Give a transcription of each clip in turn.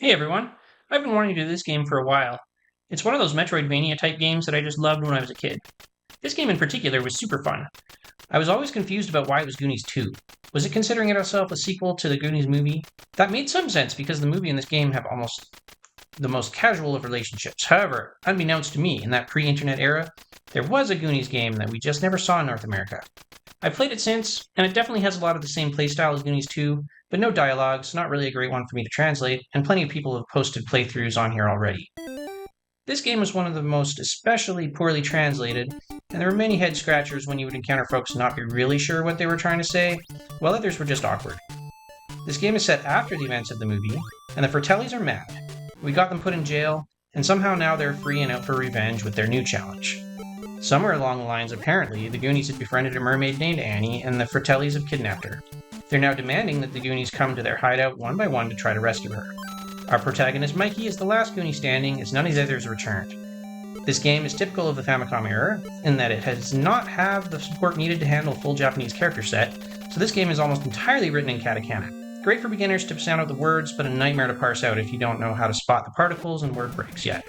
Hey everyone, I've been wanting to do this game for a while. It's one of those Metroidvania type games that I just loved when I was a kid. This game in particular was super fun. I was always confused about why it was Goonies 2. Was it considering itself a sequel to the Goonies movie? That made some sense because the movie and this game have almost the most casual of relationships. However, unbeknownst to me, in that pre-internet era, there was a Goonies game that we just never saw in North America. I've played it since, and it definitely has a lot of the same playstyle as Goonies 2, but no dialogue, so not really a great one for me to translate, and plenty of people have posted playthroughs on here already. This game was one of the most especially poorly translated, and there were many head scratchers when you would encounter folks not be really sure what they were trying to say, while others were just awkward. This game is set after the events of the movie, and the Fratellis are mad. We got them put in jail, and somehow now they're free and out for revenge with their new challenge. Somewhere along the lines, apparently, the Goonies had befriended a mermaid named Annie, and the Fratellis have kidnapped her. They're now demanding that the Goonies come to their hideout one by one to try to rescue her. Our protagonist Mikey is the last Goonie standing, as none of the others returned. This game is typical of the Famicom era, in that it does not have the support needed to handle a full Japanese character set, so this game is almost entirely written in katakana. Great for beginners to sound out the words, but a nightmare to parse out if you don't know how to spot the particles and word breaks yet.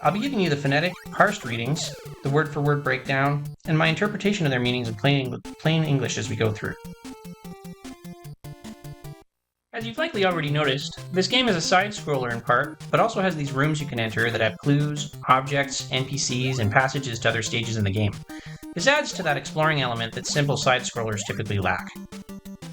I'll be giving you the phonetic, parsed readings, the word-for-word breakdown, and my interpretation of their meanings in plain English as we go through. As you've likely already noticed, this game is a side-scroller in part, but also has these rooms you can enter that have clues, objects, NPCs, and passages to other stages in the game. This adds to that exploring element that simple side-scrollers typically lack.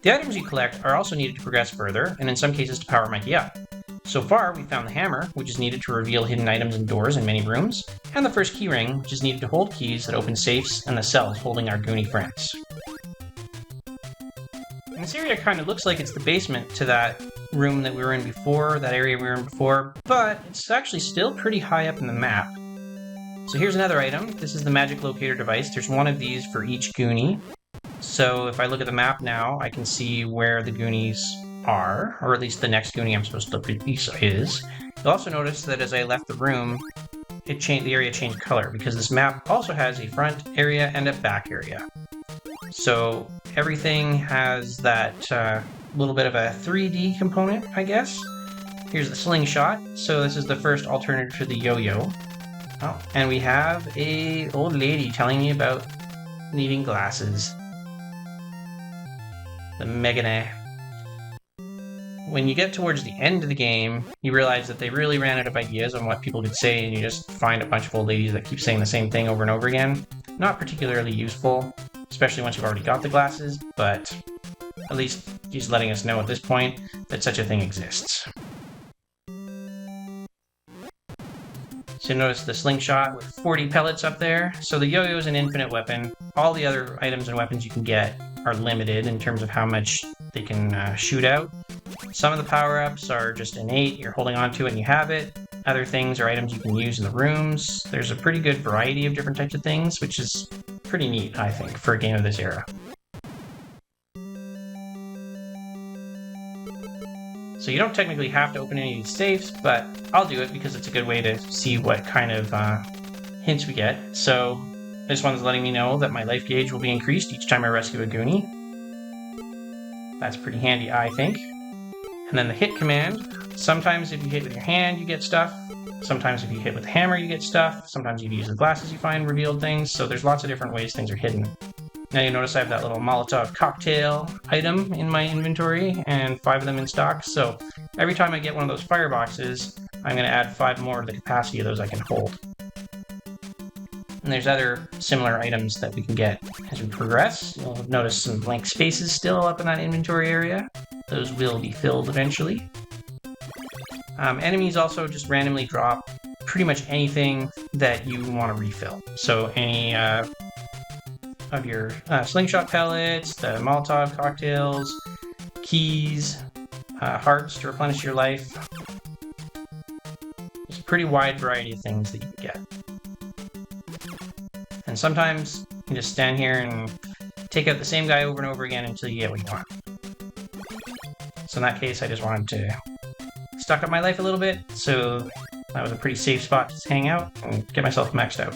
The items you collect are also needed to progress further, and in some cases to power Mikey up. So far, we found the hammer, which is needed to reveal hidden items and doors in many rooms, and the first keyring, which is needed to hold keys that open safes and the cells holding our Goonie friends. And this area kind of looks like it's the basement to that room that we were in before, that area we were in before, but it's actually still pretty high up in the map. So here's another item. This is the magic locator device. There's one of these for each Goonie. So if I look at the map now, I can see where the Goonies are, or at least the next Goonie I'm supposed to look at is. You'll also notice that as I left the room, the area changed color, because this map also has a front area and a back area. So everything has that little bit of a 3D component, I guess. Here's the slingshot. So this is the first alternative to the yo-yo. Oh, and we have a old lady telling me about needing glasses. The Megane. When you get towards the end of the game, you realize that they really ran out of ideas on what people could say, and you just find a bunch of old ladies that keep saying the same thing over and over again. Not particularly useful, especially once you've already got the glasses, but at least he's letting us know at this point that such a thing exists. So notice the slingshot with 40 pellets up there. So the yo-yo is an infinite weapon. All the other items and weapons you can get are limited in terms of how much they can shoot out. Some of the power-ups are just innate, you're holding on to it and you have it. Other things are items you can use in the rooms. There's a pretty good variety of different types of things, which is pretty neat, I think, for a game of this era. So you don't technically have to open any of these safes, but I'll do it because it's a good way to see what kind of hints we get. So this one's letting me know that my life gauge will be increased each time I rescue a Goonie. That's pretty handy, I think. And then the hit command. Sometimes if you hit with your hand, you get stuff. Sometimes if you hit with the hammer, you get stuff. Sometimes if you use the glasses, you find revealed things. So there's lots of different ways things are hidden. Now you notice I have that little Molotov cocktail item in my inventory, and 5 of them in stock. So every time I get one of those fireboxes, I'm going to add 5 more of the capacity of those I can hold. And there's other similar items that we can get as we progress. You'll notice some blank spaces still up in that inventory area. Those will be filled eventually. Enemies also just randomly drop pretty much anything that you want to refill. So any of your slingshot pellets, the Molotov cocktails, keys, hearts to replenish your life. There's a pretty wide variety of things that you can get. And sometimes you can just stand here and take out the same guy over and over again until you get what you want. So in that case, I just wanted to stock up my life a little bit, so that was a pretty safe spot to hang out and get myself maxed out.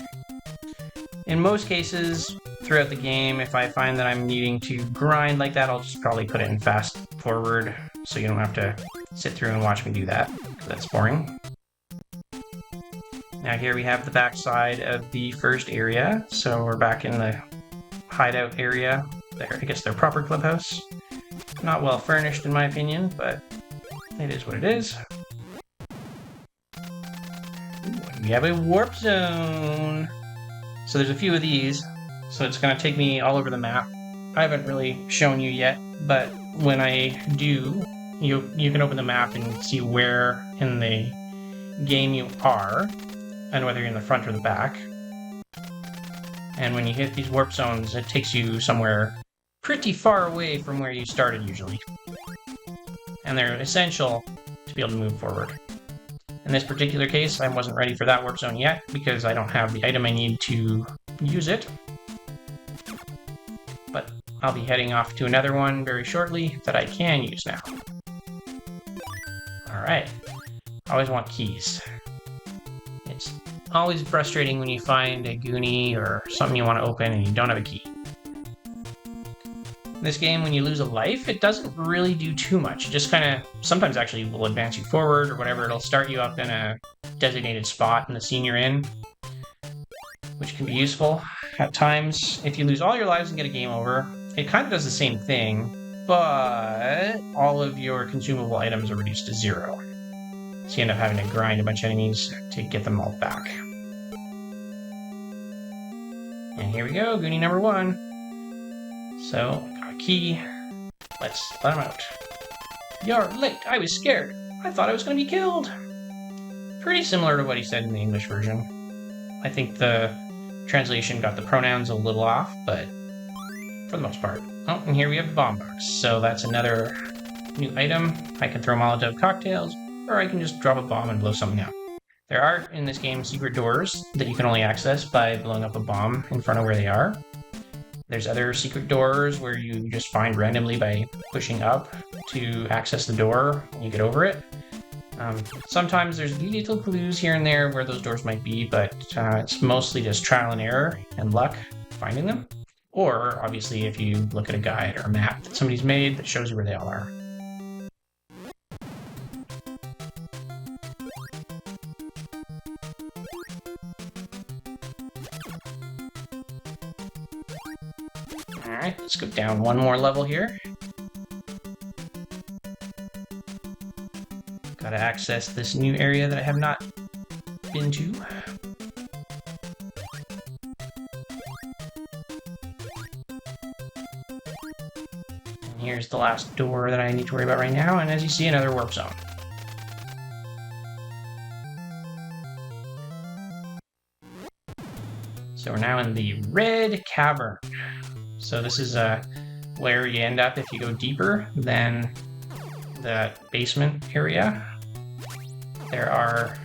In most cases, throughout the game, if I find that I'm needing to grind like that, I'll just probably put it in fast forward, so you don't have to sit through and watch me do that, because that's boring. Now here we have the back side of the first area, so we're back in the hideout area. There, I guess their proper clubhouse. Not well furnished in my opinion, but it is what it is. We have a warp zone. So there's a few of these, so it's going to take me all over the map. I haven't really shown you yet, but when I do, you can open the map and see where in the game you are, and whether you're in the front or the back. And when you hit these warp zones, it takes you somewhere pretty far away from where you started usually. And they're essential to be able to move forward. In this particular case, I wasn't ready for that warp zone yet because I don't have the item I need to use it. But I'll be heading off to another one very shortly that I can use now. Alright, always want keys. It's always frustrating when you find a Goonie or something you want to open and you don't have a key. In this game, when you lose a life, it doesn't really do too much. It just kind of, sometimes actually will advance you forward or whatever. It'll start you up in a designated spot in the scene you're in, which can be useful at times. If you lose all your lives and get a game over, it kind of does the same thing, but all of your consumable items are reduced to 0. So you end up having to grind a bunch of enemies to get them all back. And here we go, Goonie number 1. So, got a key. Let's let him out. You're late, I was scared. I thought I was going to be killed. Pretty similar to what he said in the English version. I think the translation got the pronouns a little off, but for the most part. Oh, and here we have the bomb box. So that's another new item. I can throw Molotov cocktails, or I can just drop a bomb and blow something up. There are, in this game, secret doors that you can only access by blowing up a bomb in front of where they are. There's other secret doors where you just find randomly by pushing up to access the door when you get over it. Sometimes there's little clues here and there where those doors might be, but it's mostly just trial and error and luck finding them. Or, obviously, if you look at a guide or a map that somebody's made that shows you where they all are. Alright, let's go down one more level here. Gotta access this new area that I have not been to. And here's the last door that I need to worry about right now, and as you see, another warp zone. So we're now in the Red Cavern. So this is where you end up if you go deeper than the basement area. There are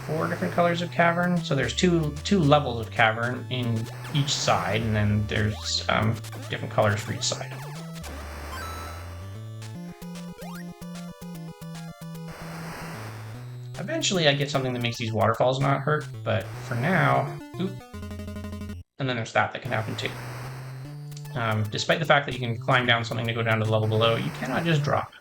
4 different colors of cavern. So there's two levels of cavern in each side, and then there's different colors for each side. Eventually I get something that makes these waterfalls not hurt, but for now, oop. And then there's that can happen too. Despite the fact that you can climb down something to go down to the level below, you cannot just drop.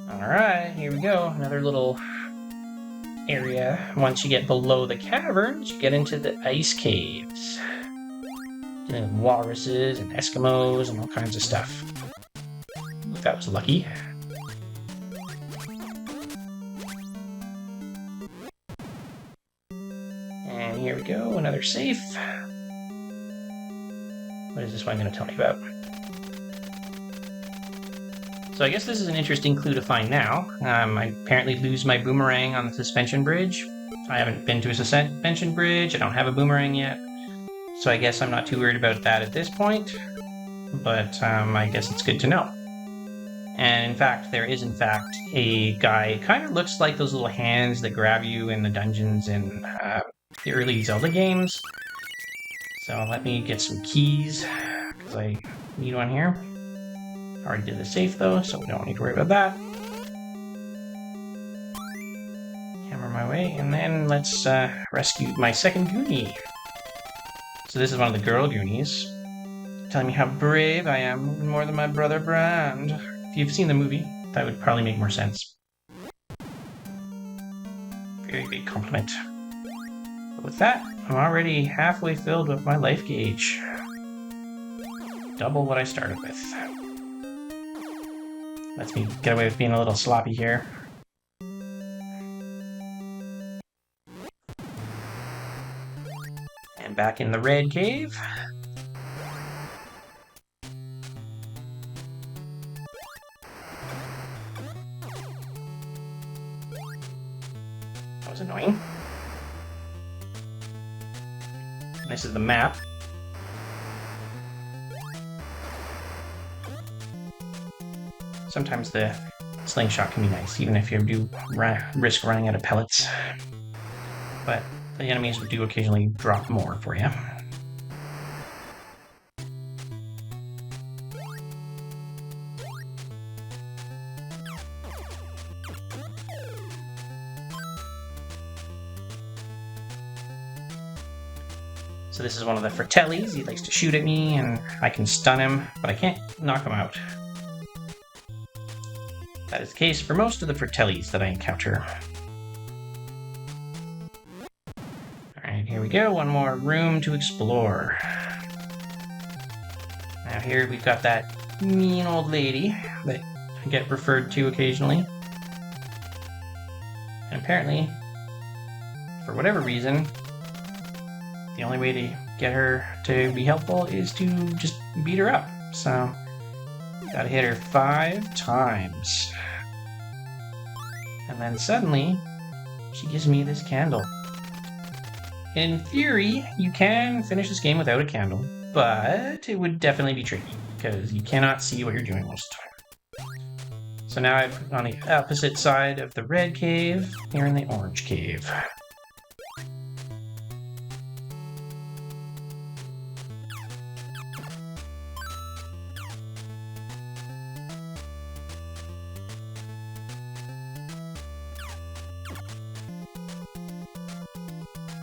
Alright, here we go. Another little area. Once you get below the caverns, you get into the ice caves. And walruses and Eskimos and all kinds of stuff. If that was lucky. And here we go, another safe. What is this one going to tell me about? So I guess this is an interesting clue to find now. I apparently lose my boomerang on the suspension bridge. I haven't been to a suspension bridge, I don't have a boomerang yet. So I guess I'm not too worried about that at this point. But I guess it's good to know. And in fact, there is in fact a guy, it kind of looks like those little hands that grab you in the dungeons in the early Zelda games. So let me get some keys, because I need one here. Already did the safe though, so we don't need to worry about that. Hammer my way way, and then let's rescue my second Goonie. So this is one of the girl Goonies, telling me how brave I am, even more than my brother Brand. If you've seen the movie, that would probably make more sense. Very big compliment. But with that, I'm already halfway filled with my life gauge. Double what I started with. Lets me get away with being a little sloppy here. And back in the red cave. That was annoying. And this is the map. Sometimes the slingshot can be nice, even if you do risk running out of pellets. But the enemies do occasionally drop more for you. So this is one of the Fratellis. He likes to shoot at me, and I can stun him, but I can't knock him out. That is the case for most of the Fratellis that I encounter. Alright, here we go. One more room to explore. Now here we've got that mean old lady that I get referred to occasionally. And apparently, for whatever reason, the only way to get her to be helpful is to just beat her up. So, gotta hit her 5 times. And then suddenly, she gives me this candle. In theory, you can finish this game without a candle, but it would definitely be tricky, because you cannot see what you're doing most of the time. So now I'm on the opposite side of the red cave, here in the orange cave.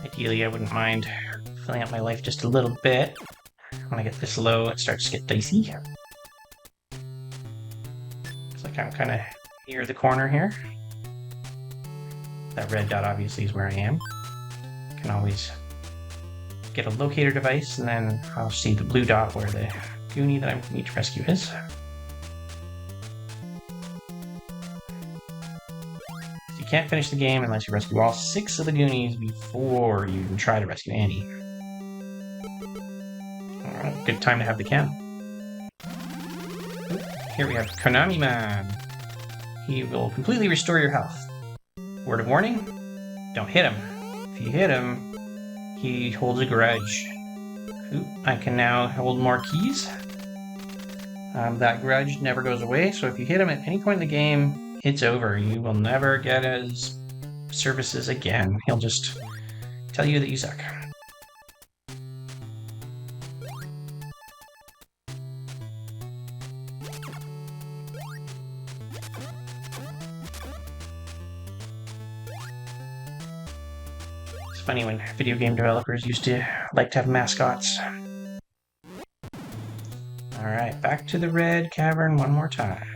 Ideally, I wouldn't mind filling up my life just a little bit. When I get this low, it starts to get dicey. Looks like I'm kind of near the corner here. That red dot obviously is where I am. I can always get a locator device, and then I'll see the blue dot where the Goonie that I need to rescue is. You can't finish the game unless you rescue all 6 of the Goonies before you even try to rescue Andy. Alright, good time to have the candle. Here we have Konami Man. He will completely restore your health. Word of warning, don't hit him. If you hit him, he holds a grudge. Ooh, I can now hold more keys. That grudge never goes away, so if you hit him at any point in the game, it's over. You will never get his services again. He'll just tell you that you suck. It's funny when video game developers used to like to have mascots. Alright, back to the red cavern one more time.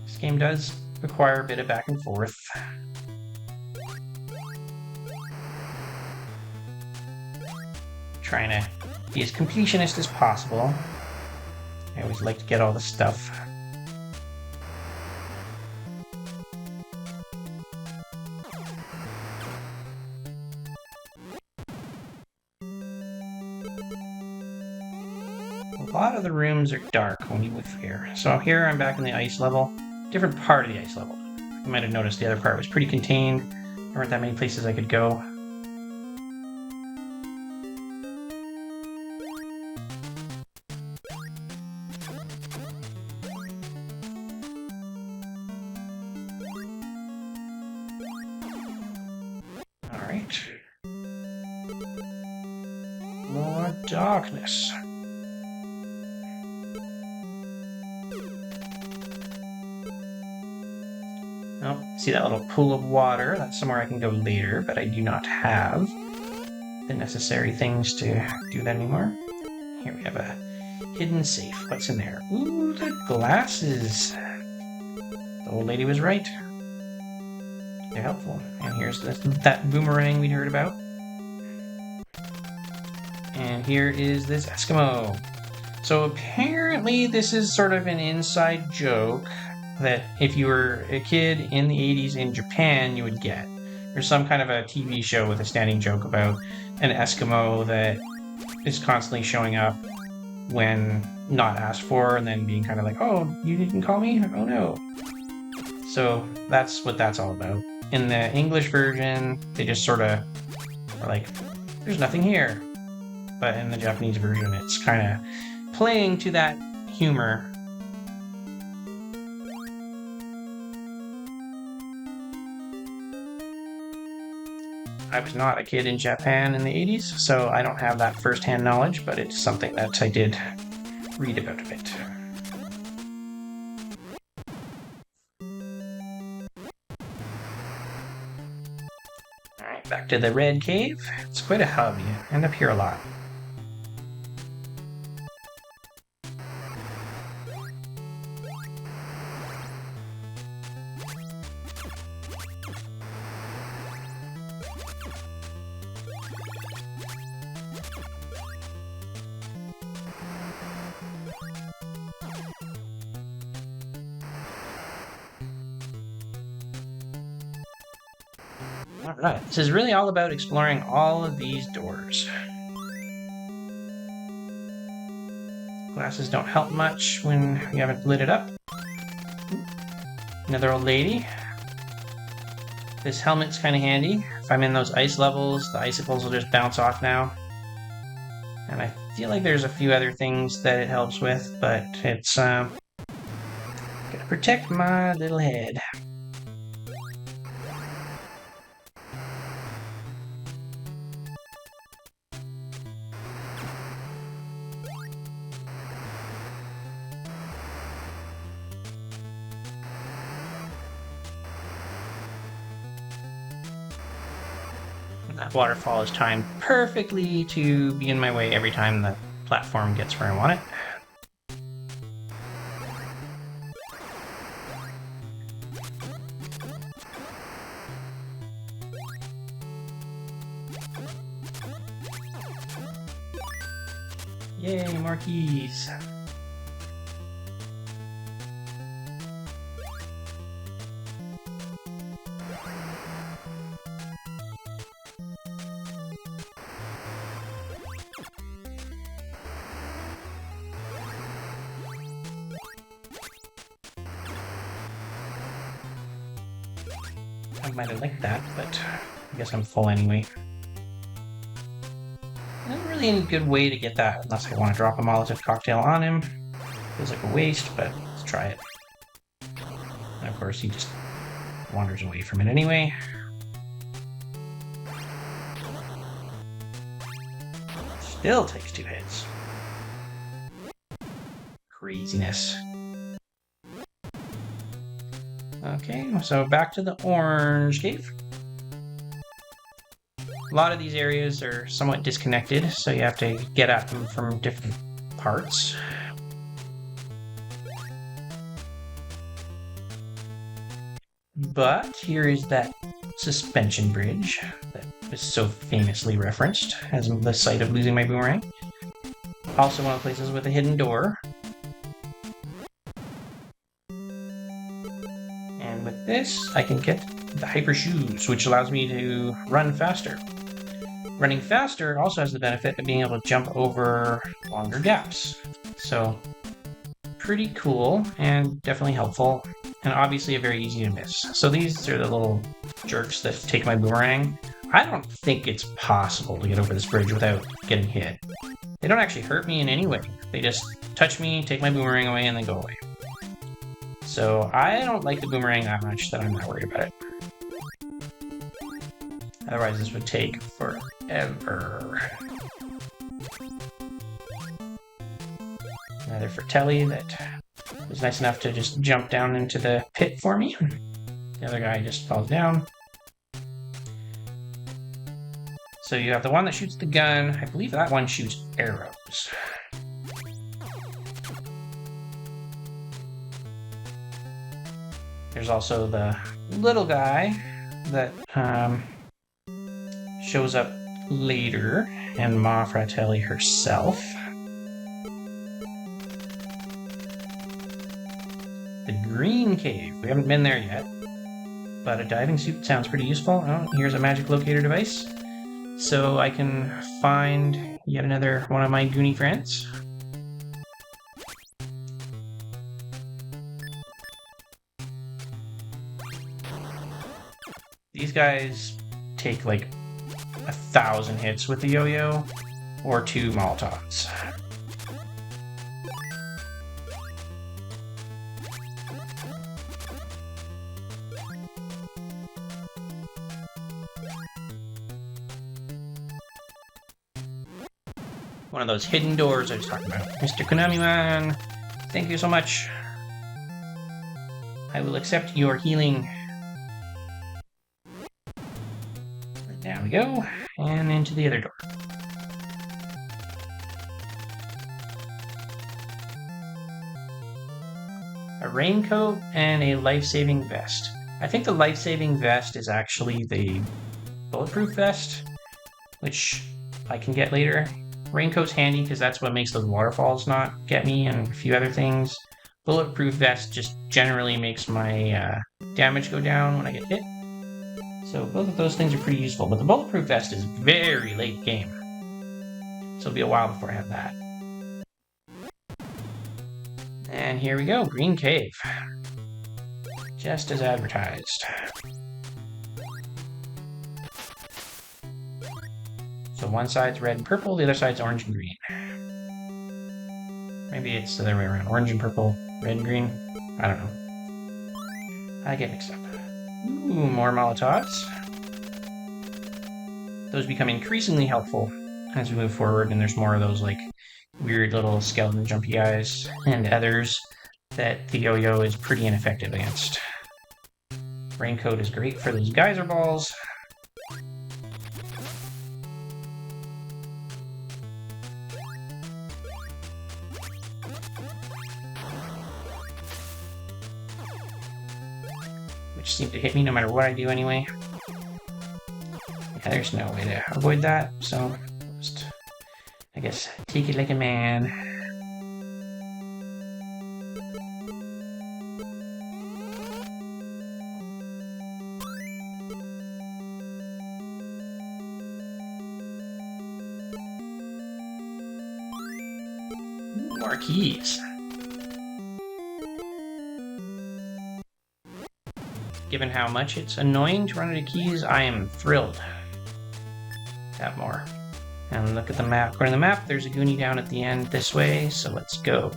This game does require a bit of back and forth. Trying to be as completionist as possible. I always like to get all the stuff. A lot of the rooms are dark when you move here. So here I'm back in the ice level. Different part of the ice level. You might have noticed the other part was pretty contained. There weren't that many places I could go. Alright. More darkness. Nope, See that little pool of water? That's somewhere I can go later, but I do not have the necessary things to do that anymore. Here we have a hidden safe. What's in there? Ooh, the glasses. The old lady was right. They're helpful. And here's that boomerang we heard about. And here is this Eskimo. So apparently this is sort of an inside joke that if you were a kid in the 80s in Japan, you would get. There's some kind of a TV show with a standing joke about an Eskimo that is constantly showing up when not asked for and then being kind of like, oh, you didn't call me? Oh no. So that's what that's all about. In the English version, they just sort of are like, there's nothing here. But in the Japanese version, it's kind of playing to that humor. I was not a kid in Japan in the 80s, so I don't have that first-hand knowledge, but it's something that I did read about a bit. Alright, back to the red cave. It's quite a hub. You end up here a lot. Alright, this is really all about exploring all of these doors. Glasses don't help much when you haven't lit it up. Another old lady. This helmet's kind of handy. If I'm in those ice levels, the icicles will just bounce off now. And I feel like there's a few other things that it helps with, but it's gonna protect my little head. That waterfall is timed perfectly to be in my way every time the platform gets where I want it. Yay, more keys. I might have liked that, but I guess I'm full anyway. Not really any good way to get that unless I want to drop a Molotov cocktail on him. Feels like a waste, but let's try it. And of course, he just wanders away from it anyway. Still takes 2 hits. Craziness. Okay, so back to the orange cave. A lot of these areas are somewhat disconnected, so you have to get at them from different parts. But here is that suspension bridge that was so famously referenced as the site of losing my boomerang. Also one of the places with a hidden door. And with this, I can get the hyper shoes, which allows me to run faster. Running faster also has the benefit of being able to jump over longer gaps. So, pretty cool and definitely helpful, and obviously very easy to miss. So these are the little jerks that take my boomerang. I don't think it's possible to get over this bridge without getting hit. They don't actually hurt me in any way. They just touch me, take my boomerang away, and then go away. So I don't like the boomerang that much that I'm not worried about it. Otherwise this would take forever. Another Fratelli that was nice enough to just jump down into the pit for me. The other guy just falls down. So you have the one that shoots the gun. I believe that one shoots arrows. There's also the little guy that shows up later, and Ma Fratelli herself. The green cave. We haven't been there yet, but a diving suit sounds pretty useful. Oh, here's a magic locator device, so I can find yet another one of my Goonie friends. These guys take like 1,000 hits with the yo-yo, or 2 Molotovs. One of those hidden doors I was talking about. Mr. Konami-man, thank you so much. I will accept your healing. Down we go, and into the other door. A raincoat and a life-saving vest. I think the life-saving vest is actually the bulletproof vest, which I can get later. Raincoat's handy because that's what makes those waterfalls not get me, and a few other things. Bulletproof vest just generally makes my damage go down when I get hit. So both of those things are pretty useful, but the bulletproof vest is very late game. So it'll be a while before I have that. And here we go, Green Cave. Just as advertised. So one side's red and purple, the other side's orange and green. Maybe it's the other way around. Orange and purple, red and green. I don't know. I get mixed up. Ooh, more Molotovs. Those become increasingly helpful as we move forward, and there's more of those like weird little skeleton jumpy guys and others that the yo-yo is pretty ineffective against. Raincoat is great for those geyser balls. Which seem to hit me no matter what I do anyway. Yeah, there's no way to avoid that, so just, I guess, take it like a man. More keys. Given how much it's annoying to run out of keys, I am thrilled to have more. And look at the map. According to the map, there's a Goonie down at the end this way, so let's go.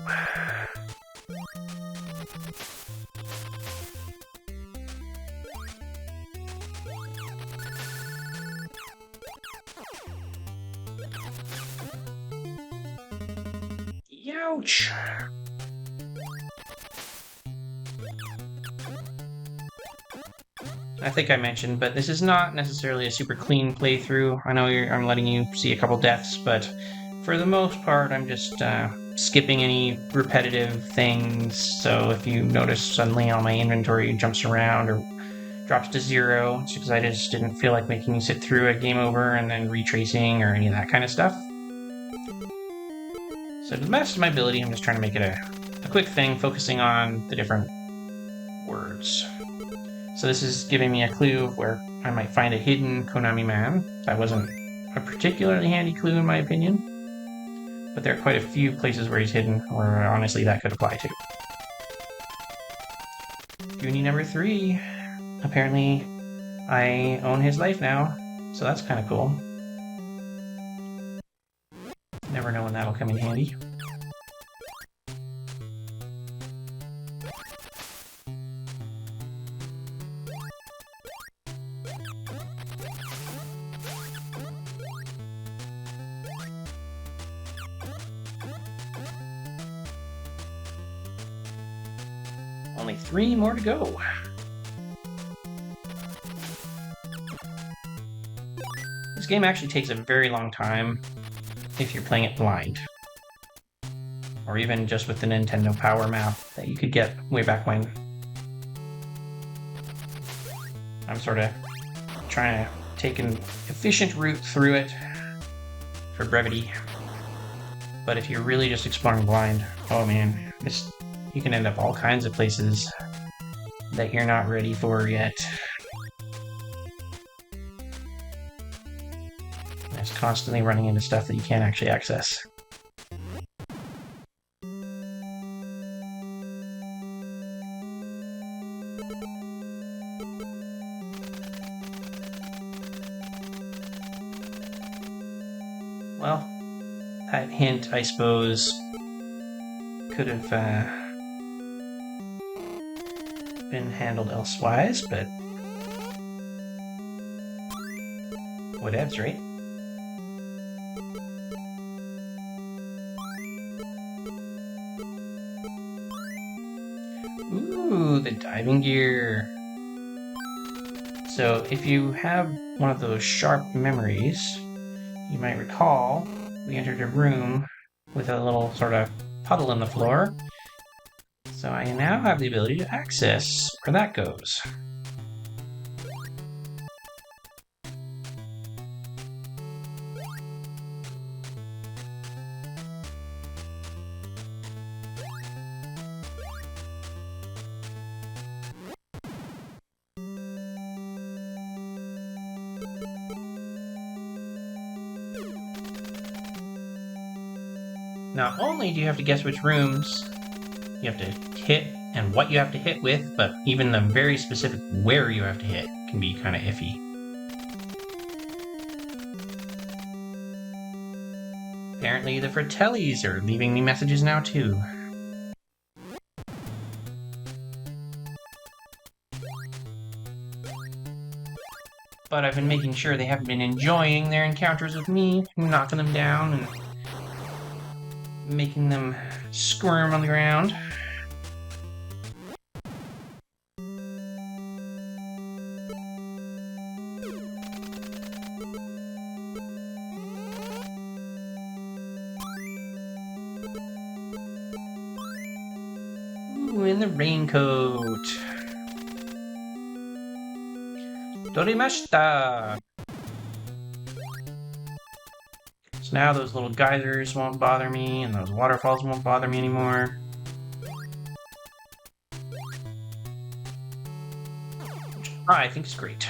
Youch! I think I mentioned, but this is not necessarily a super clean playthrough. I know I'm letting you see a couple deaths, but for the most part, I'm just skipping any repetitive things. So if you notice suddenly all my inventory jumps around or drops to 0, it's because I just didn't feel like making you sit through a game over and then retracing or any of that kind of stuff. So to the best of my ability, I'm just trying to make it a quick thing, focusing on the different words. So this is giving me a clue of where I might find a hidden Konami-man. That wasn't a particularly handy clue in my opinion, but there are quite a few places where he's hidden, where honestly that could apply to. Goonie number 3. Apparently I own his life now, so that's kind of cool. Never know when that'll come in handy. Only 3 more to go. This game actually takes a very long time if you're playing it blind. Or even just with the Nintendo Power Map that you could get way back when. I'm sort of trying to take an efficient route through it for brevity. But if you're really just exploring blind, oh man, you can end up all kinds of places that you're not ready for yet. It's constantly running into stuff that you can't actually access. Well, that hint, I suppose, could have been handled elsewise, but whatevs, right? Ooh, the diving gear. So if you have one of those sharp memories, you might recall we entered a room with a little sort of puddle in the floor. So I now have the ability to access where that goes. Not only do you have to guess which rooms you have to hit and what you have to hit with, but even the very specific where you have to hit can be kind of iffy. Apparently the Fratellis are leaving me messages now too. But I've been making sure they haven't been enjoying their encounters with me, knocking them down and making them squirm on the ground. Ooh, in the raincoat. Dorimashita! So now those little geysers won't bother me, and those waterfalls won't bother me anymore. Which I think is great.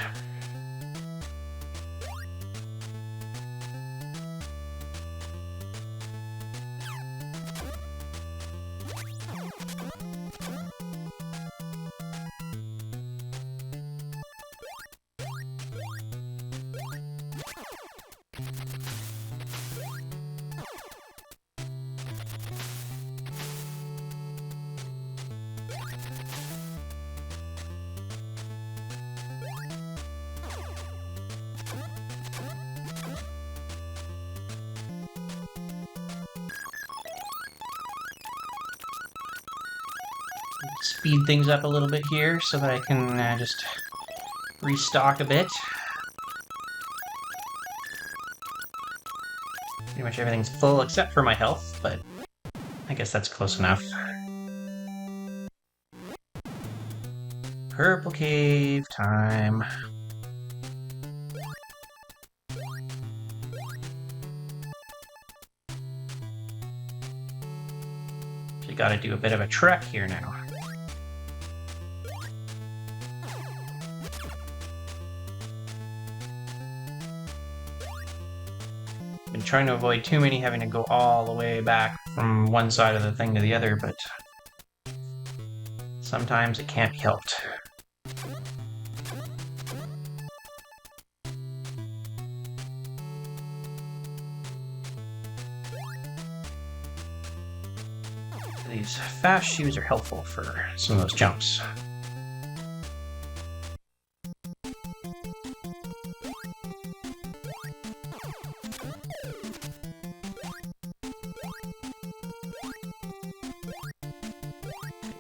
Speed things up a little bit here so that I can just restock a bit. Pretty much everything's full except for my health, but I guess that's close enough. Purple cave time. So you gotta do a bit of a trek here now. Been trying to avoid too many having to go all the way back from one side of the thing to the other, but sometimes it can't be helped. These fast shoes are helpful for some of those jumps.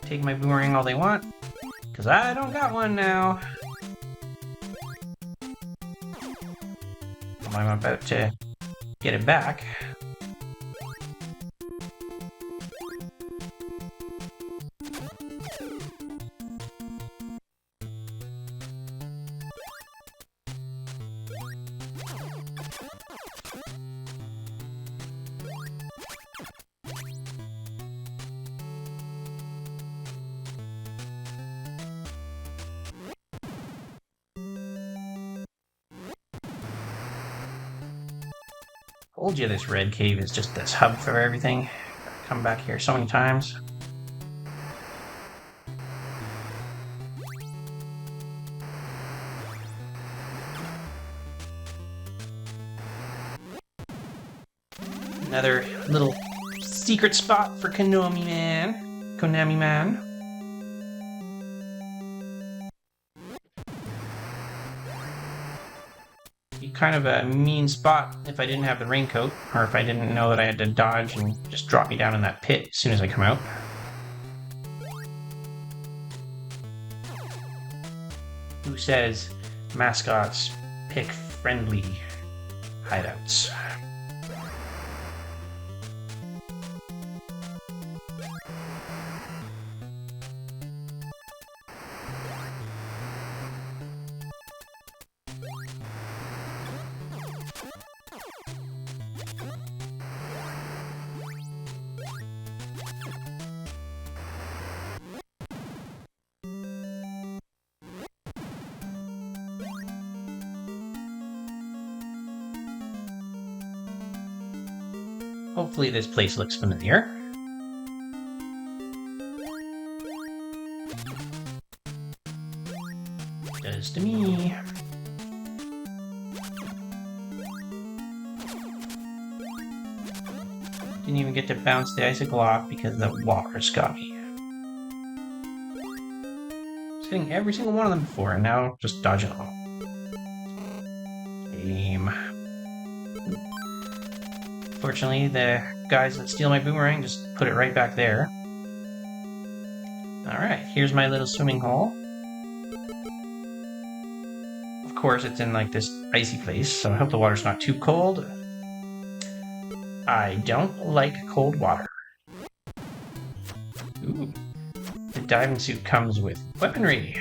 Take my boomerang all they want, because I don't got one now. I'm about to get it back. Told you this red cave is just this hub for everything. Come back here so many times. Another little secret spot for Konami Man. Konami Man. Kind of a mean spot if I didn't have the raincoat, or if I didn't know that I had to dodge and just drop me down in that pit as soon as I come out. Who says mascots pick friendly hideouts? Hopefully this place looks familiar. It does to me. Didn't even get to bounce the icicle off because the walrus got me. I was hitting every single one of them before, and now just dodging them all. Aim. Fortunately, the guys that steal my boomerang just put it right back there. Alright, here's my little swimming hole. Of course, it's in like this icy place, so I hope the water's not too cold. I don't like cold water. Ooh. The diving suit comes with weaponry.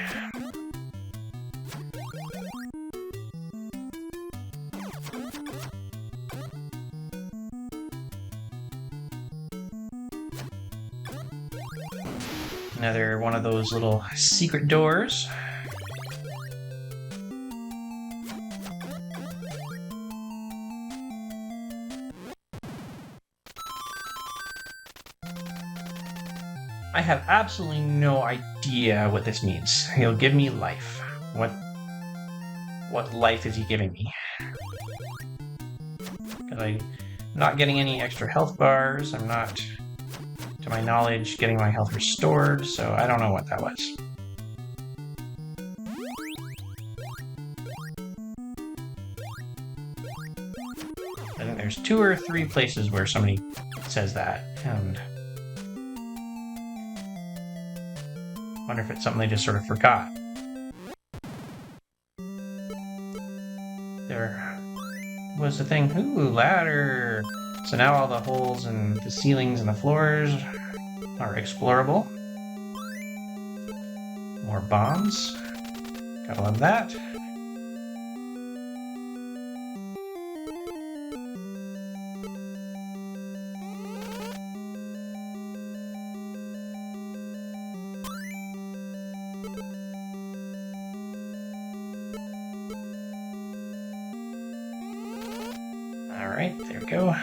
Another one of those little secret doors. I have absolutely no idea what this means. He'll give me life. What life is he giving me? Because I'm not getting any extra health bars. I'm not, to my knowledge, getting my health restored, so I don't know what that was. I think there's 2 or 3 places where somebody says that, and I wonder if it's something they just sort of forgot. There was the thing. Ooh, ladder! So now all the holes and the ceilings and the floors are explorable. More bombs. Gotta love that. Alright, there we go.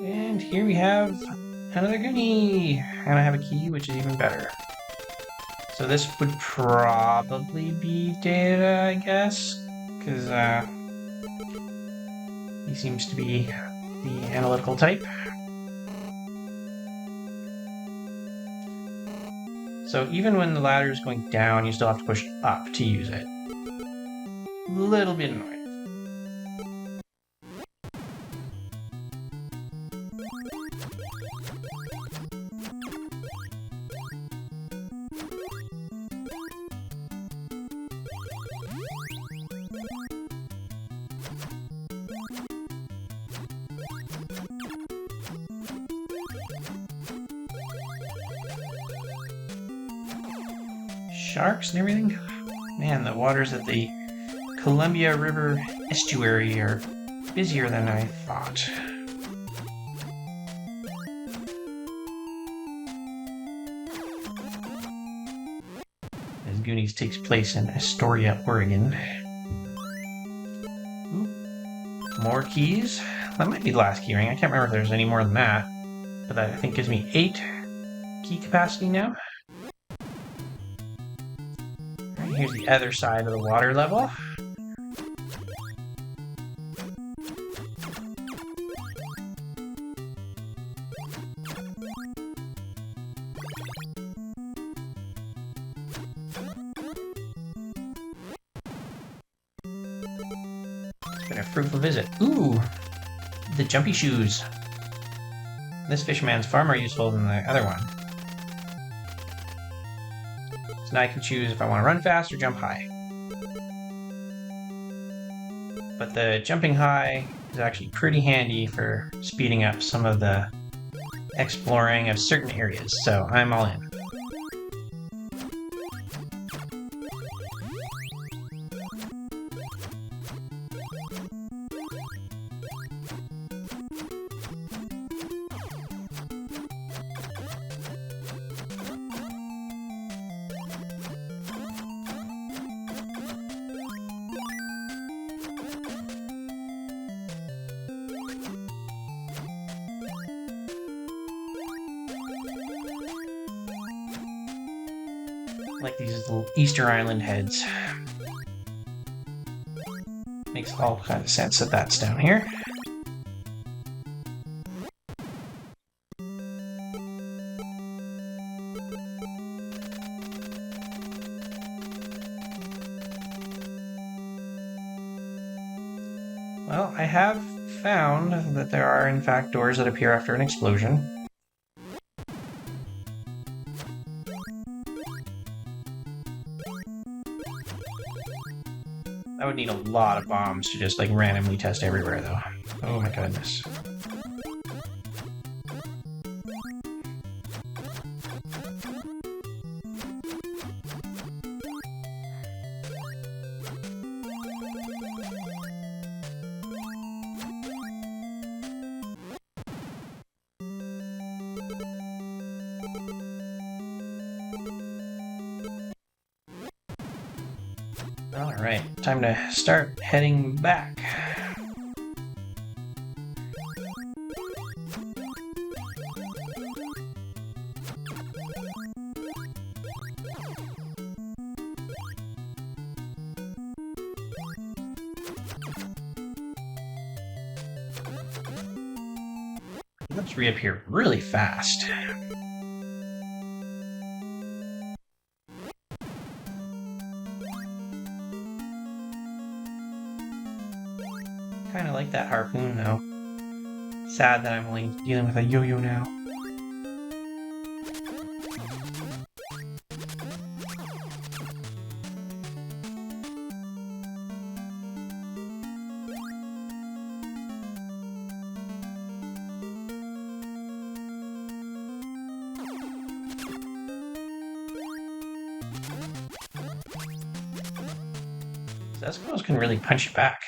And here we have another Goonie! And I have a key, which is even better. So this would probably be Data, I guess? Because he seems to be the analytical type. So even when the ladder is going down, you still have to push up to use it. A little bit annoying. sharks and everything. Man, the waters at the Columbia River estuary are busier than I thought. As Goonies takes place in Astoria, Oregon. Ooh, more keys. That might be the last key ring. I can't remember if there's any more than that. But that, I think, gives me 8 key capacity now. Alright, here's the other side of the water level. It's been a fruitful visit. Ooh! The jumpy shoes. This fisherman's far more useful than the other one. So now I can choose if I want to run fast or jump high. But the jumping high is actually pretty handy for speeding up some of the exploring of certain areas, so I'm all in. Like these little Easter Island heads. Makes all kind of sense that that's down here. Well, I have found that there are in fact doors that appear after an explosion. I would need a lot of bombs to just like randomly test everywhere though. Oh my goodness. Alright, time to start heading back. Let's reappear really fast. Kind of like that harpoon though. Sad that I'm only dealing with a yo-yo now. Eskimos can really punch you back.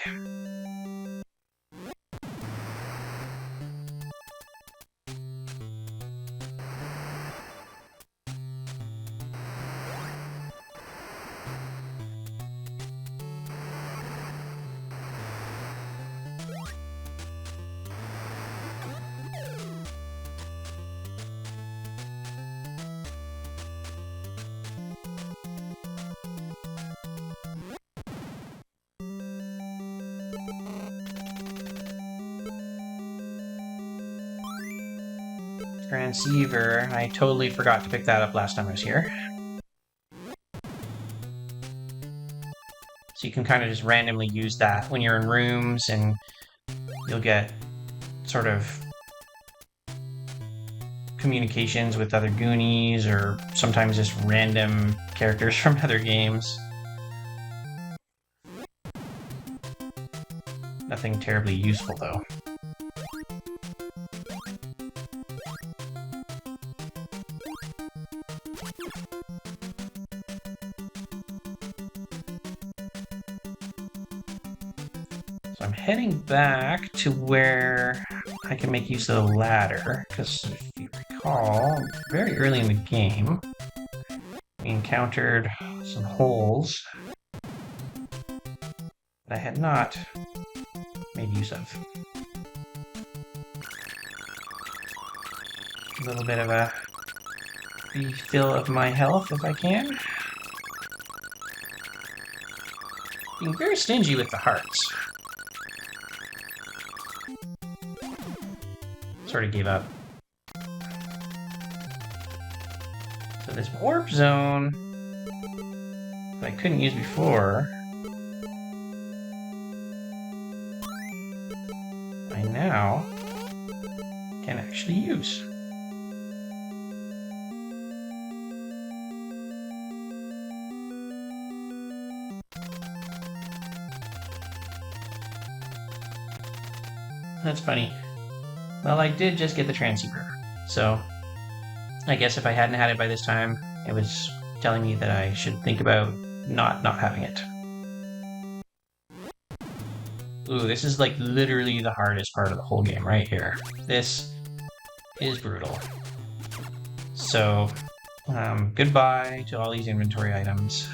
Transceiver. I totally forgot to pick that up last time I was here. So you can kind of just randomly use that when you're in rooms and you'll get sort of communications with other Goonies or sometimes just random characters from other games. Nothing terribly useful though. I'm heading back to where I can make use of the ladder, because if you recall, very early in the game, we encountered some holes that I had not made use of. A little bit of a refill of my health if I can. Being very stingy with the hearts. Sort of gave up. So this warp zone that I couldn't use before, I now can actually use. That's funny. Well, I did just get the transceiver, so I guess if I hadn't had it by this time, it was telling me that I should think about not having it. Ooh, this is like literally the hardest part of the whole game right here. This is brutal. So, goodbye to all these inventory items.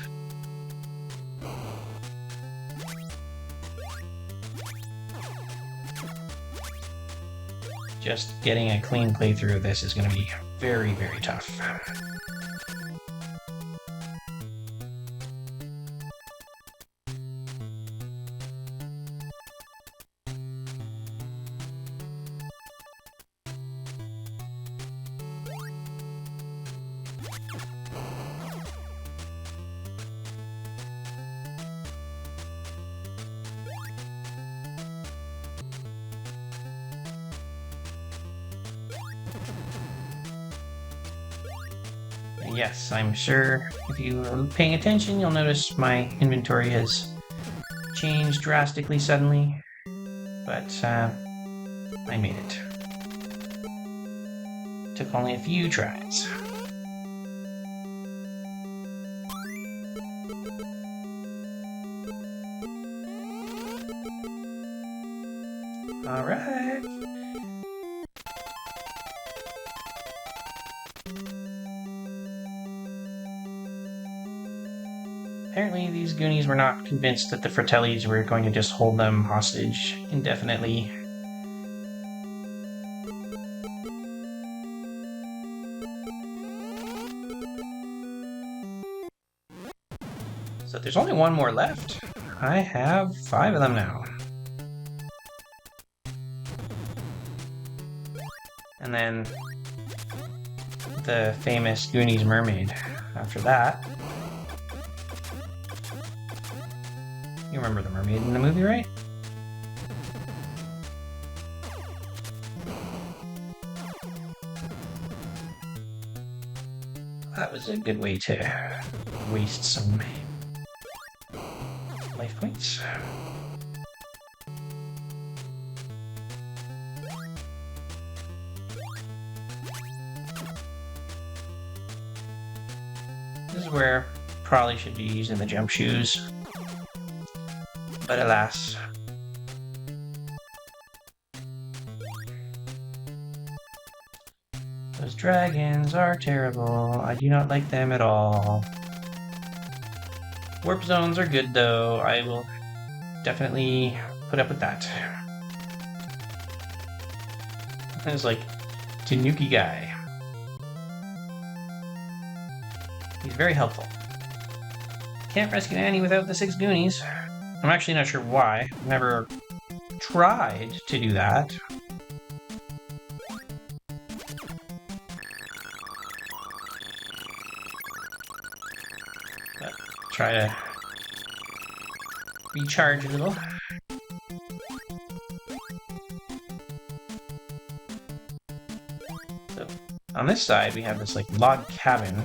Just getting a clean playthrough of this is going to be very, very tough. Yes, I'm sure if you are paying attention, you'll notice my inventory has changed drastically suddenly, but I made it. Took only a few tries. All right. Apparently, these Goonies were not convinced that the Fratellis were going to just hold them hostage indefinitely. So there's only one more left. I have 5 of them now. And then the famous Goonies mermaid after that. You remember the mermaid in the movie, right? That was a good way to waste some life points. This is where probably should be using the jump shoes. But alas. Those dragons are terrible. I do not like them at all. Warp zones are good though. I will definitely put up with that. There's like Tanuki guy. He's very helpful. Can't rescue Annie without the 6 Goonies. I'm actually not sure why. I've never tried to do that. But try to recharge a little. So on this side, we have this like log cabin.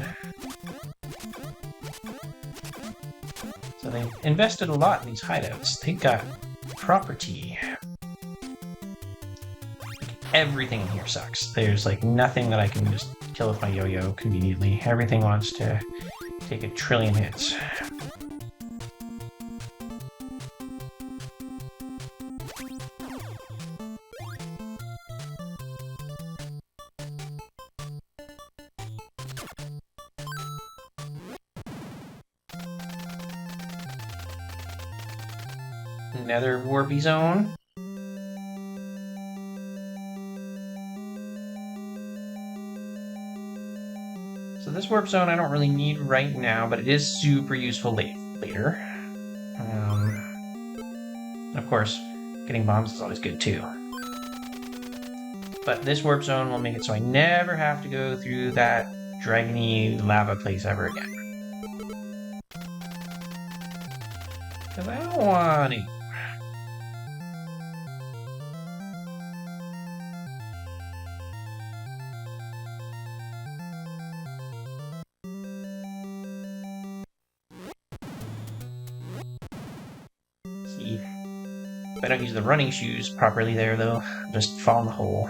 So they've invested a lot in these hideouts. They've got property. Like, everything in here sucks. There's like nothing that I can just kill with my yo-yo conveniently. Everything wants to take a trillion hits. Another warpy zone. So this warp zone I don't really need right now, but it is super useful later. Of course, getting bombs is always good too. But this warp zone will make it so I never have to go through that dragony lava place ever again. Because I don't want to. See, if I don't use the running shoes properly there, though, I'll just fall in the hole.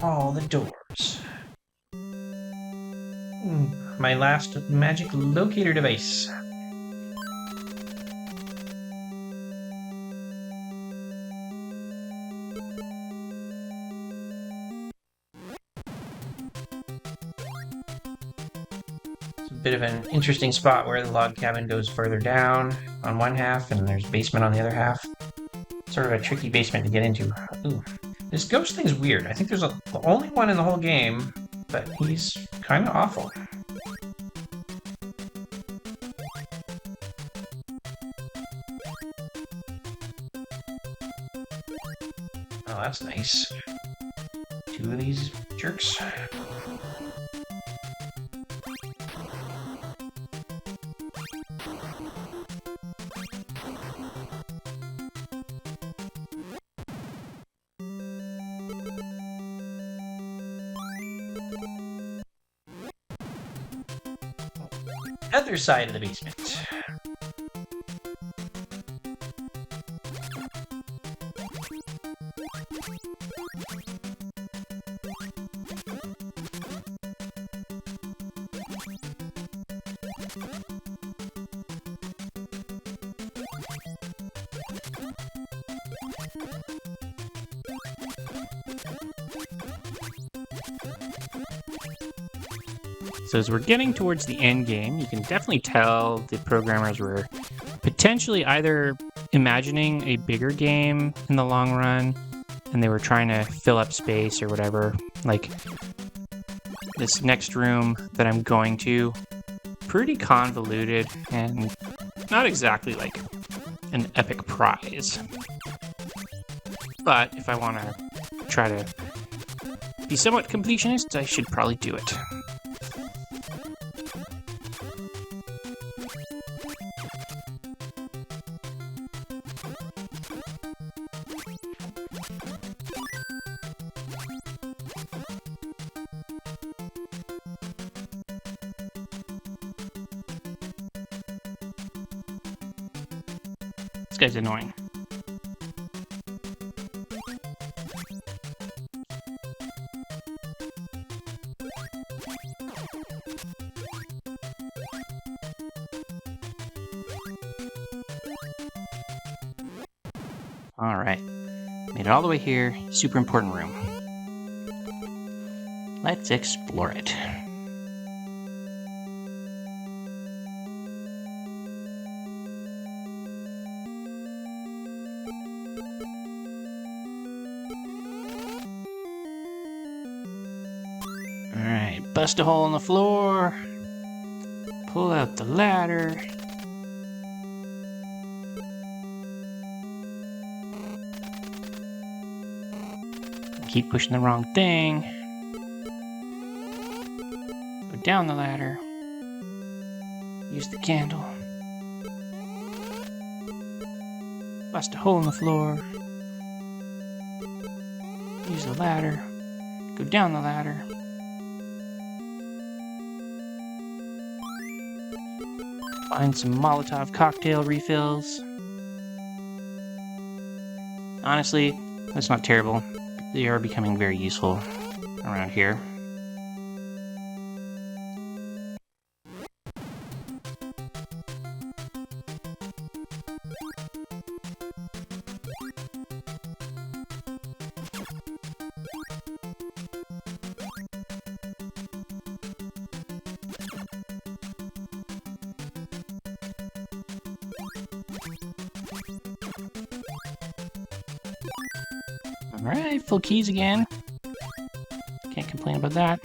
All the doors. My last magic locator device. It's a bit of an interesting spot where the log cabin goes further down on one half and there's basement on the other half. Sort of a tricky basement to get into. Ooh. This ghost thing's weird. I think there's the only one in the whole game, but he's kind of awful. Oh, that's nice. Two of these jerks. Other side of the basement. So as we're getting towards the end game, you can definitely tell the programmers were potentially either imagining a bigger game in the long run, and they were trying to fill up space or whatever. Like this next room that I'm going to, pretty convoluted and not exactly like an epic prize. But if I want to try to be somewhat completionist, I should probably do it. This guy's annoying. All right, made it all the way here. Super important room. Let's explore it. All right, bust a hole in the floor. Pull out the ladder. Keep pushing the wrong thing. Go down the ladder. Use the candle. Bust a hole in the floor. Use the ladder. Go down the ladder. Find some Molotov cocktail refills. Honestly, that's not terrible. They are becoming very useful around here. Alright, full keys again. Can't complain about that.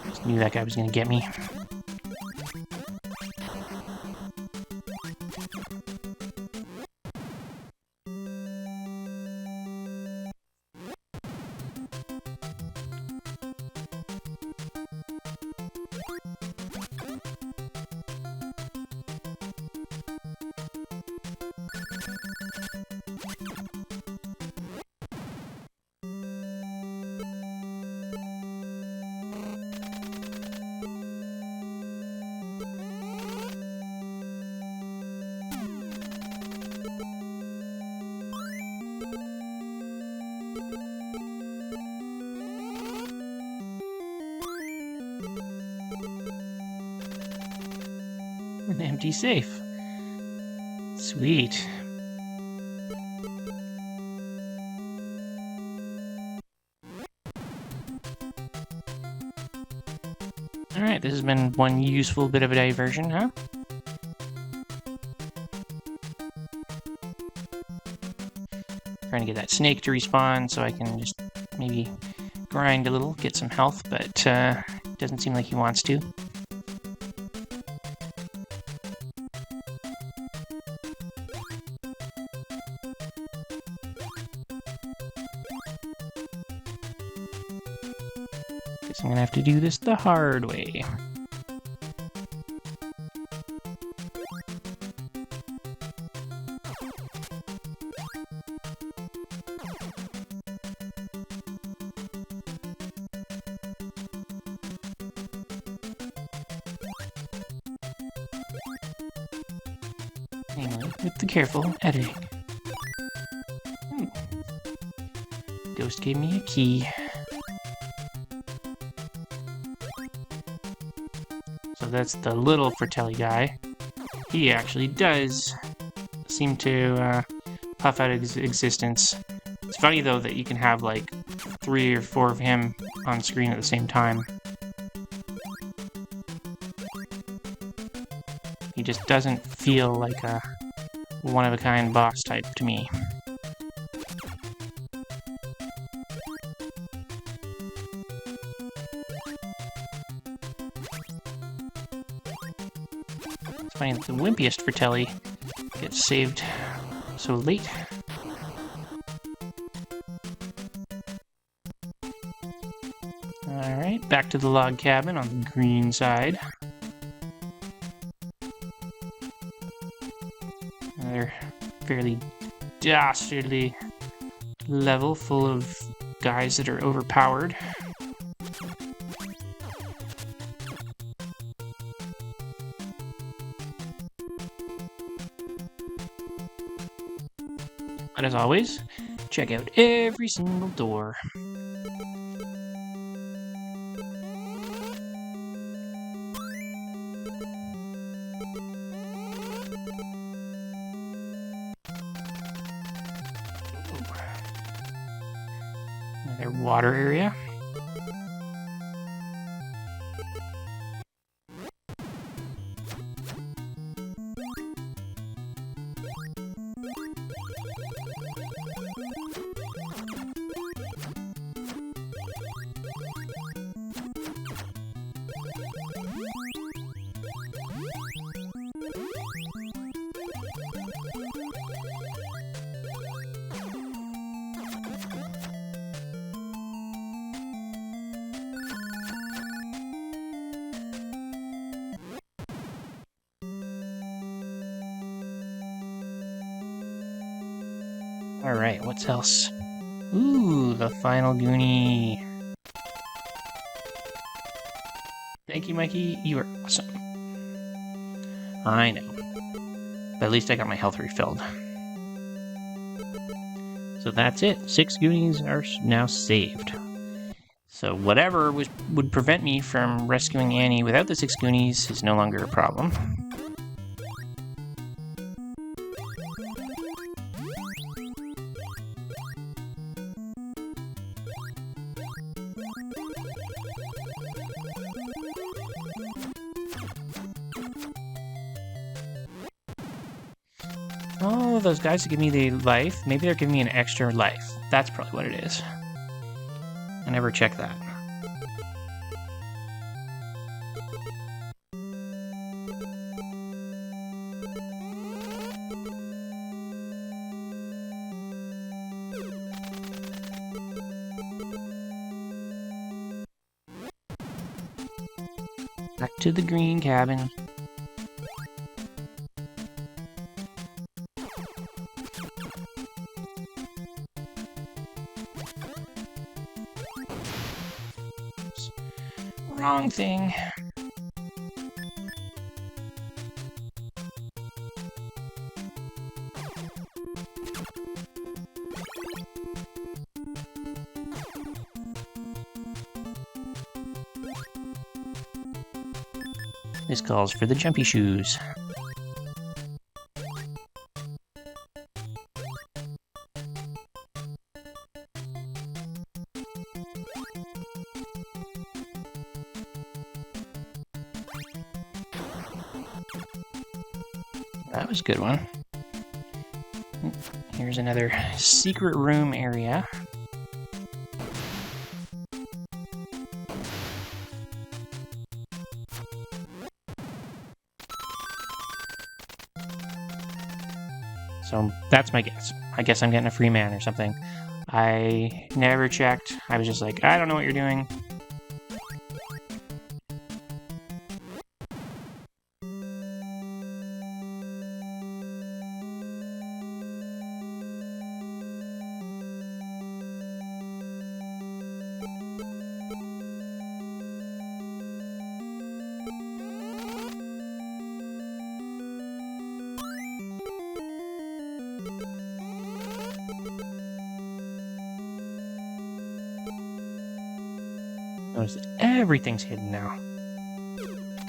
Just knew that guy was gonna get me. An empty safe. Sweet. Alright, this has been one useful bit of a diversion, huh? Trying to get that snake to respawn so I can just maybe grind a little, get some health, but doesn't seem like he wants to. Guess I'm gonna have to do this the hard way. Anyway, with the careful editing. Ghost gave me a key. So that's the little Fratelli guy. He actually does seem to puff out his existence. It's funny though that you can have like 3 or 4 of him on screen at the same time. He just doesn't feel like a one-of-a-kind boss type to me. It's funny that the wimpiest Fratelli gets saved so late. Alright, back to the log cabin on the green side. Another fairly dastardly level full of guys that are overpowered. But as always, check out every single door. Another water area. Alright, what's else? Ooh, the final Goonie. Thank you, Mikey. You are awesome. I know. But at least I got my health refilled. So that's it. 6 Goonies are now saved. So whatever would prevent me from rescuing Annie without the 6 Goonies is no longer a problem. Oh, those guys that give me the life, maybe they're giving me an extra life. That's probably what it is. I never checked that. Back to the green cabin. Wrong thing. This calls for the jumpy shoes. That was a good one. Here's another secret room area. So that's my guess. I guess I'm getting a free man or something. I never checked. I was just like, I don't know what you're doing. Notice that everything's hidden now.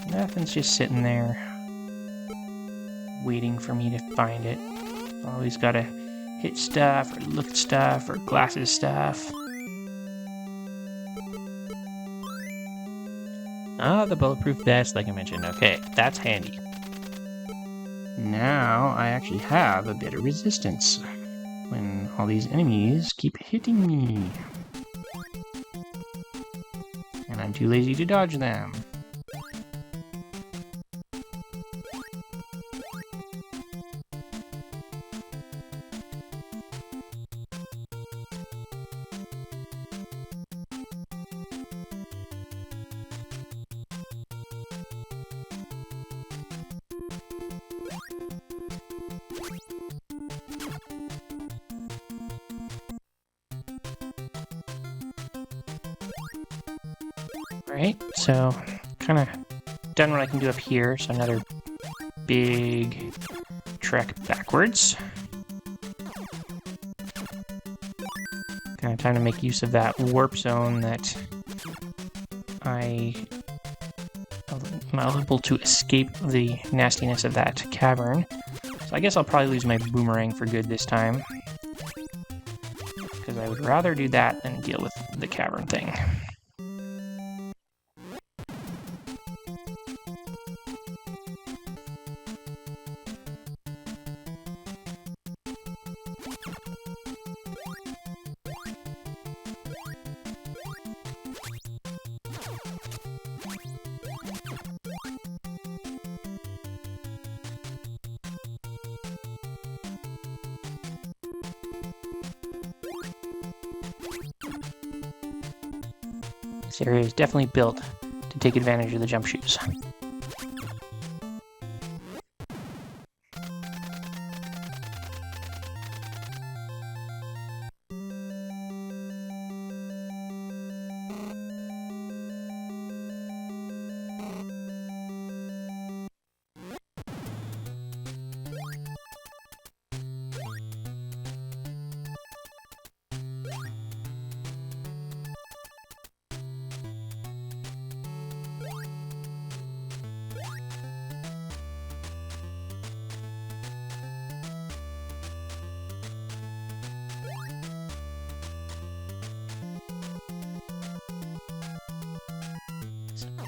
Nothing's just sitting there, waiting for me to find it. Always gotta hit stuff, or look at stuff, or glasses stuff. Ah, the bulletproof vest, like I mentioned. Okay, that's handy. Now I actually have a bit of resistance when all these enemies keep hitting me. And I'm too lazy to dodge them. Right, so kind of done what I can do up here, so another big trek backwards. Kind of time to make use of that warp zone that I'm able to escape the nastiness of that cavern. So I guess I'll probably lose my boomerang for good this time, because I would rather do that than deal with the cavern thing. This area is definitely built to take advantage of the jump shoes.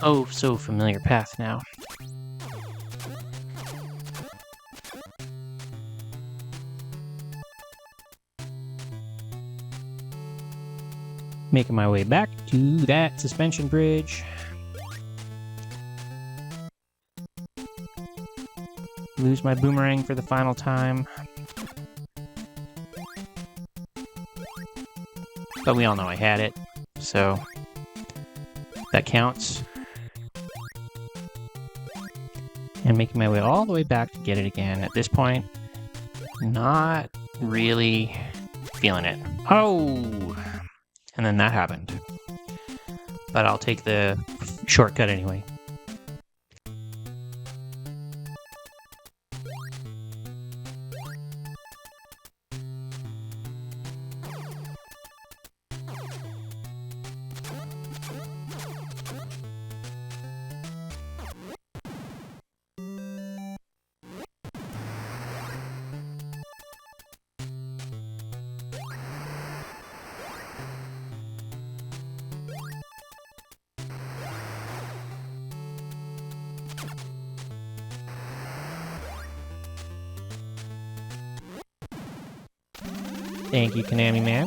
oh so familiar path now. Making my way back to that suspension bridge. Lose my boomerang for the final time. But we all know I had it, so that counts. And making my way all the way back to get it again. At this point, not really feeling it. Oh! And then that happened. But I'll take the shortcut anyway. Thank you, Konami Man.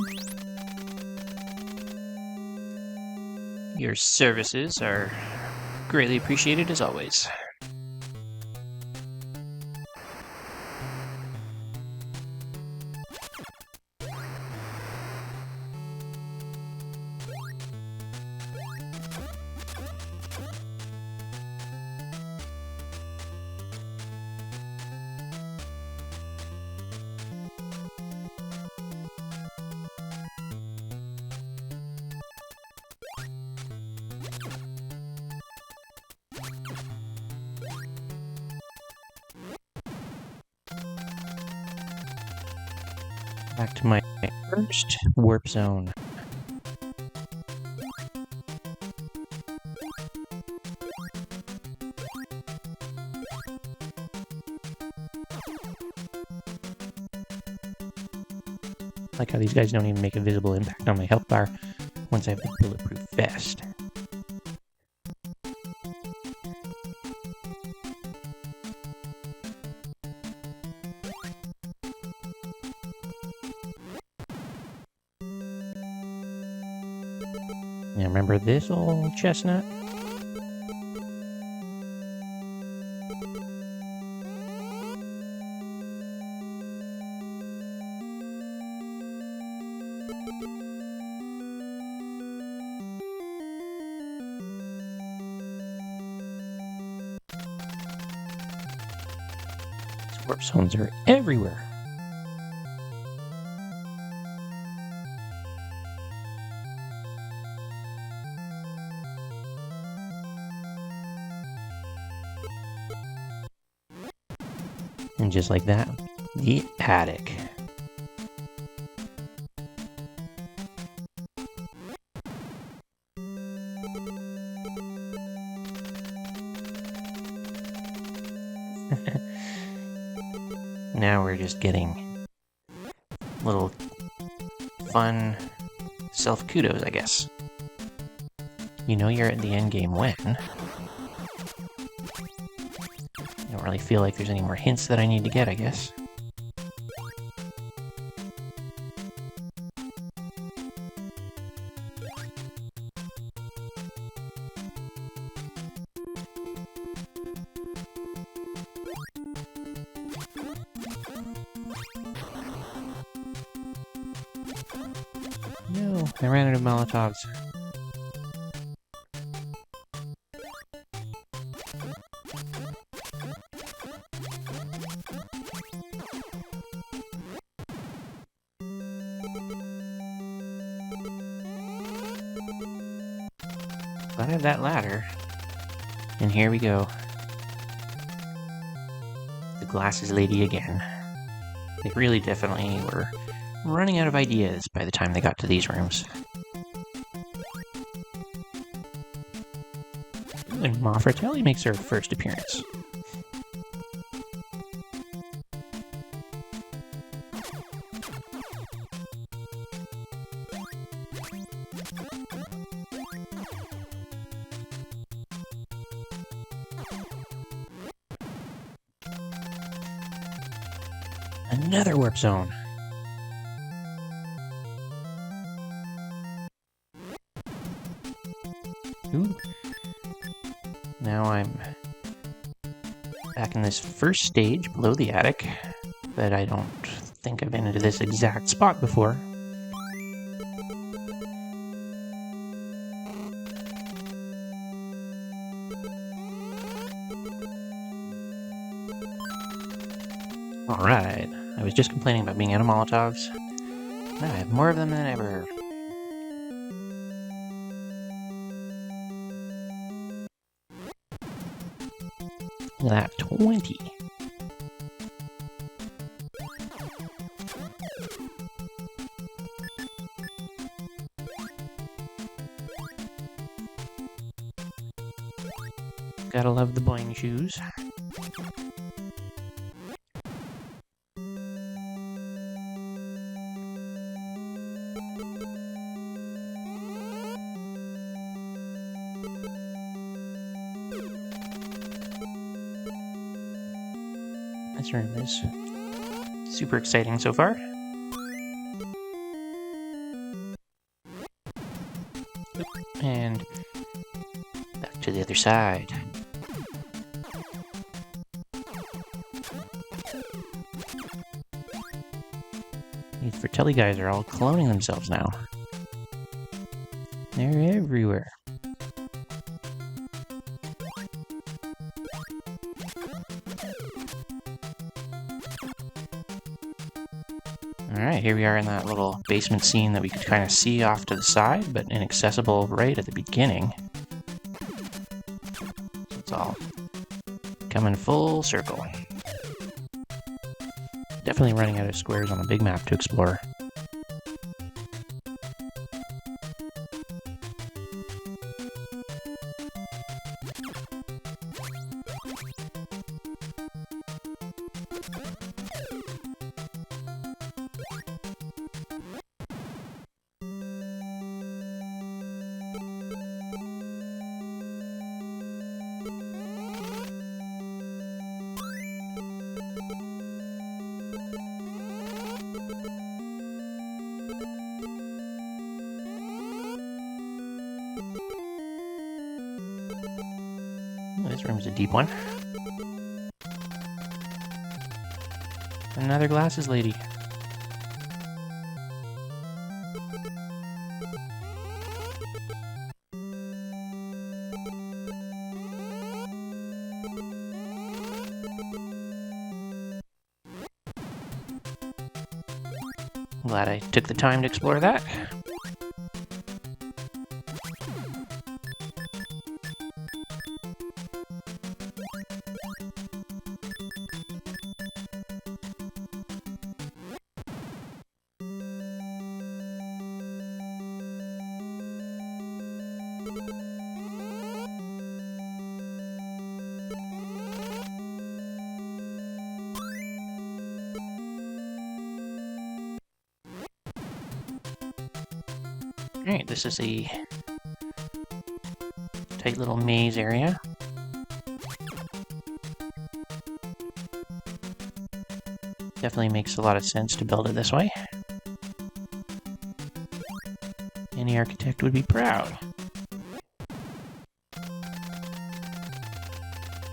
Your services are greatly appreciated as always. Back to my first warp zone. Like how these guys don't even make a visible impact on my health bar once I have the bulletproof vest. Yeah, remember this old chestnut? These warp zones are everywhere. And just like that, the attic. Now we're just getting little fun self-kudos, I guess. You know you're at the end game when. I don't really feel like there's any more hints that I need to get, I guess. No, I ran out of Molotovs. But I have that ladder. And here we go. The glasses lady again. They really definitely were running out of ideas by the time they got to these rooms. And Ma Fratelli makes her first appearance. Another warp zone. Ooh. Now I'm back in this first stage below the attic, but I don't think I've been into this exact spot before. Alright, I was just complaining about being out of Molotovs. Now I have more of them than ever. Look at that, 20. Gotta love the boing shoes. This room is super exciting so far. And back to the other side. These Fratelli guys are all cloning themselves now. They're everywhere. Alright, here we are in that little basement scene that we could kind of see off to the side, but inaccessible right at the beginning. So it's all coming full circle. Definitely running out of squares on the big map to explore. This room's a deep one. Another glasses lady. Glad I took the time to explore that. Alright, this is a tight little maze area. Definitely makes a lot of sense to build it this way. Any architect would be proud.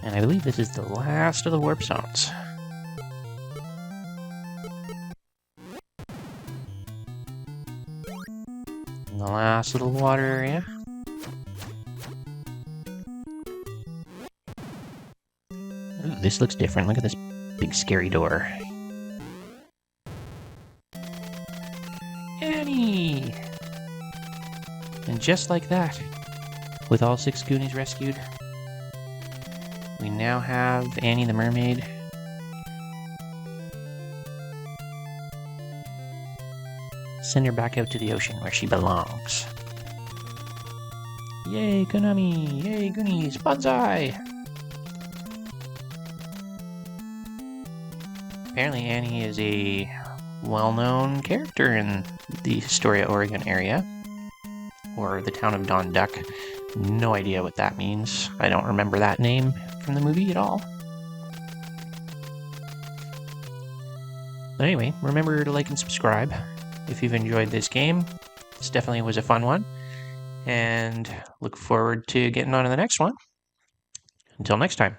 And I believe this is the last of the warp zones. The last little water area. Ooh, this looks different. Look at this big scary door. Annie! And just like that, with all 6 Goonies rescued, we now have Annie the mermaid. Send her back out to the ocean where she belongs. Yay, Konami! Yay, Goonies! Banzai! Apparently Annie is a well-known character in the Astoria, Oregon area. Or the town of Don Duck. No idea what that means. I don't remember that name from the movie at all. Anyway, remember to like and subscribe if you've enjoyed this game. This definitely was a fun one. And look forward to getting on to the next one. Until next time.